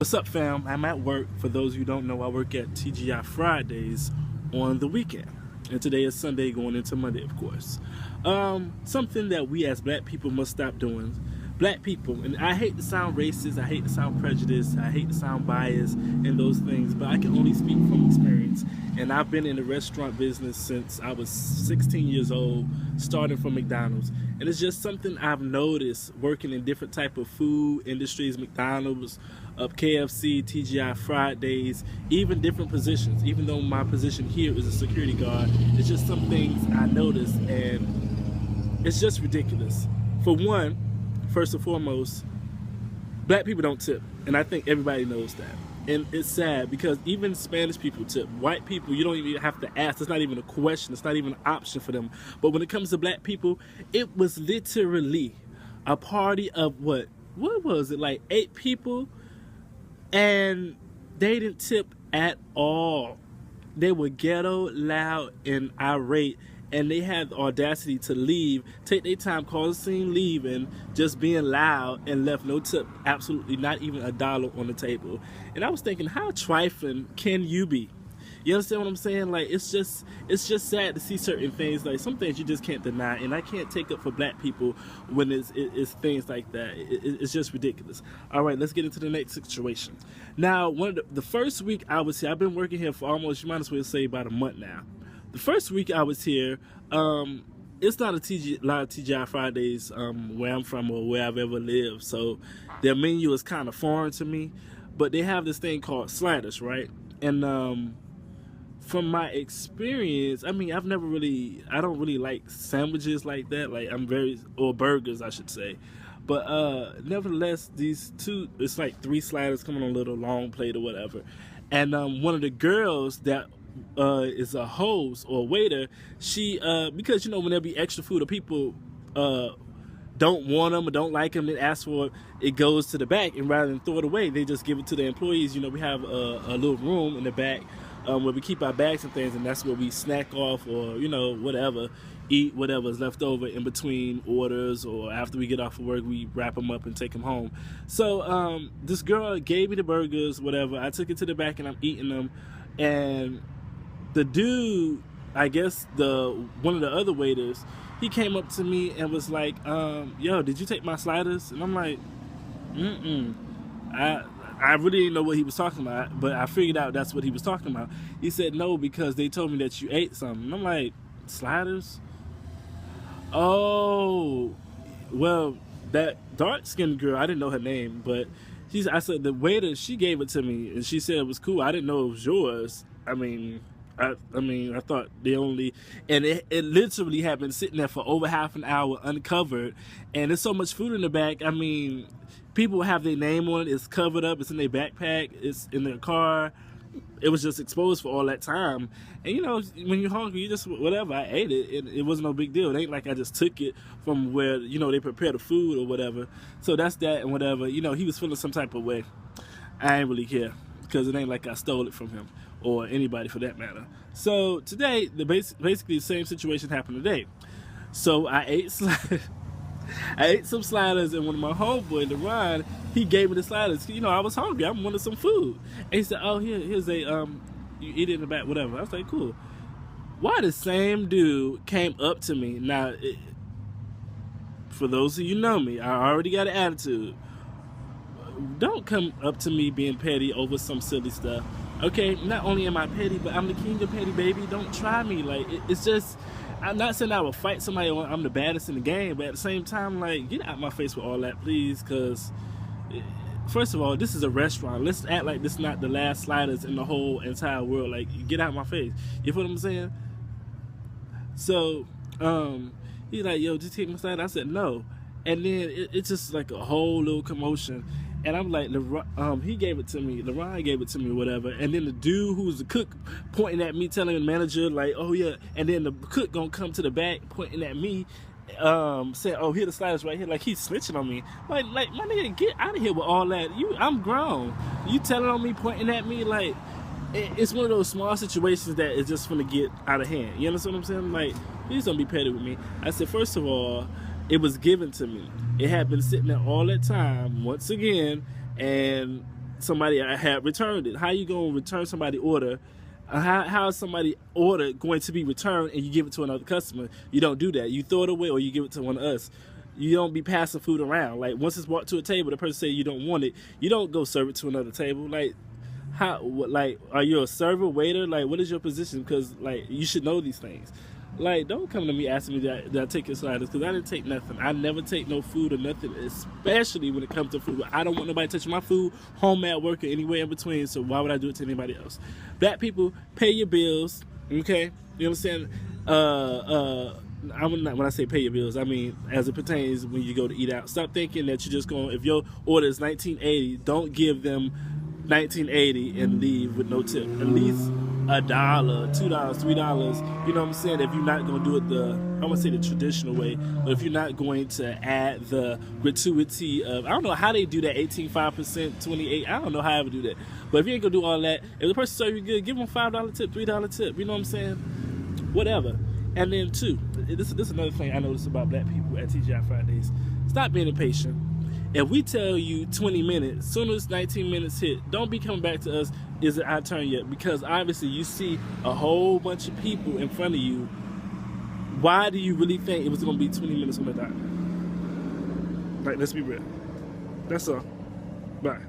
What's up, fam? I'm at work. For those of you who don't know, I work at TGI Fridays on the weekend. And today is Sunday going into Monday, of course. Something that we as black people must stop doing. Black people, and I hate to sound racist, I hate to sound prejudiced, I hate to sound biased and those things, but I can only speak from experience. And I've been in the restaurant business since I was 16 years old, starting from McDonald's. And it's just something I've noticed working in different type of food industries, McDonald's, KFC, TGI Fridays, even different positions. Even though my position here is a security guard, it's just some things I noticed, and it's just ridiculous. For one, first and foremost, black people don't tip, and I think everybody knows that. And it's sad because even Spanish people tip. White people, you don't even have to ask. It's not even a question. It's not even an option for them. But when it comes to black people, it was literally a party of what was it, like 8 people? And they didn't tip at all. They were ghetto, loud, and irate. And they had the audacity to leave, take their time, call the scene, leave, and just being loud, and left no tip, absolutely not even $1 on the table. And I was thinking, how trifling can you be? You understand what I'm saying? Like, it's just sad to see certain things. Like, some things you just can't deny, and I can't take up for black people when it's things like that. It's just ridiculous. All right, let's get into the next situation. Now, the first week I was here, I've been working here for almost, you might as well say, about a month now. The first week I was here, it's not a lot of TGI Fridays where I'm from or where I've ever lived, so their menu is kind of foreign to me. But they have this thing called sliders, right? And from my experience, I mean, I don't really like sandwiches like that. Like, or burgers, I should say. But nevertheless, these two, it's like 3 sliders coming on a little long plate or whatever. And one of the girls that is a host or a waiter, she because, you know, when there be extra food or people don't want them or don't like them, they ask for it, goes to the back, and rather than throw it away, they just give it to the employees. You know, we have a little room in the back where we keep our bags and things, and that's where we snack off, or, you know, whatever, eat whatever's left over in between orders, or after we get off of work, we wrap them up and take them home. So this girl gave me the burgers, whatever. I took it to the back and I'm eating them, and the dude, I guess one of the other waiters, he came up to me and was like, yo, did you take my sliders? And I'm like, I really didn't know what he was talking about, but I figured out that's what he was talking about. He said, no, because they told me that you ate something. And I'm like, sliders? Oh, well, that dark-skinned girl, I didn't know her name, but I said, the waiter, she gave it to me, and she said it was cool. I didn't know it was yours. I mean, I thought they only, and it literally had been sitting there for over half an hour uncovered, and there's so much food in the back. I mean, people have their name on it, it's covered up, it's in their backpack, it's in their car. It was just exposed for all that time. And, you know, when you're hungry, you just, whatever, I ate it. It wasn't no big deal. It ain't like I just took it from where, you know, they prepare the food or whatever. So that's that and whatever. You know, he was feeling some type of way. I ain't really care, because it ain't like I stole it from him or anybody for that matter. So today, basically the same situation happened today. So I ate some sliders, and one of my homeboy, LeRon, he gave me the sliders. You know, I was hungry. I wanted some food. And he said, oh, here's a, you eat it in the back, whatever. I was like, cool. Why the same dude came up to me? Now, for those of you who know me, I already got an attitude. Don't come up to me being petty over some silly stuff. Okay, not only am I petty, but I'm the king of petty, baby. Don't try me. Like, it's just, I'm not saying I will fight somebody or I'm the baddest in the game, but at the same time, like, get out my face with all that, please, because first of all, this is a restaurant. Let's act like this is not the last sliders in the whole entire world. Like, get out my face. You feel what I'm saying? So, he's like, yo, just take my slider. I said, no. And then it's just like a whole little commotion. And I'm like, he gave it to me. LeRon gave it to me, whatever. And then the dude who's the cook pointing at me, telling the manager, like, oh, yeah. And then the cook gonna come to the back pointing at me, saying, oh, here the sliders right here. Like, he's snitching on me. Like my nigga, get out of here with all that. I'm grown. You telling on me, pointing at me, like, it's one of those small situations that is just gonna get out of hand. You understand what I'm saying? Like, please don't be petty with me. I said, first of all, it was given to me. It had been sitting there all that time, once again, and somebody had returned it. How you gonna return somebody order? How is somebody order going to be returned and you give it to another customer? You don't do that. You throw it away or you give it to one of us. You don't be passing food around. Like, once it's brought to a table, the person say you don't want it, you don't go serve it to another table. Like, like, are you a server, waiter? Like, what is your position? Because, like, you should know these things. Like, don't come to me asking me that I take your sliders, because I didn't take nothing. I never take no food or nothing, especially when it comes to food. I don't want nobody touching my food, home, at work, or anywhere in between, so why would I do it to anybody else? Black people, pay your bills, okay? You know what I'm saying? When I say pay your bills, I mean as it pertains when you go to eat out. Stop thinking that you're just going, if your order is $19.80, don't give them $19.80 and leave with no tip. At least $1, $2, $3. You know what I'm saying? If you're not going to do it I want to say the traditional way, but if you're not going to add the gratuity of, I don't know how they do that, 18.5%, 28. I don't know how I ever do that. But if you ain't going to do all that, if the person serve you good, give them a $5 tip, $3 tip. You know what I'm saying? Whatever. And then two, this is another thing I noticed about black people at TGI Fridays. Stop being impatient. If we tell you 20 minutes, soon as 19 minutes hit, don't be coming back to us, is it our turn yet? Because obviously you see a whole bunch of people in front of you. Why do you really think it was going to be 20 minutes on the dot? Like, let's be real. That's all. Bye.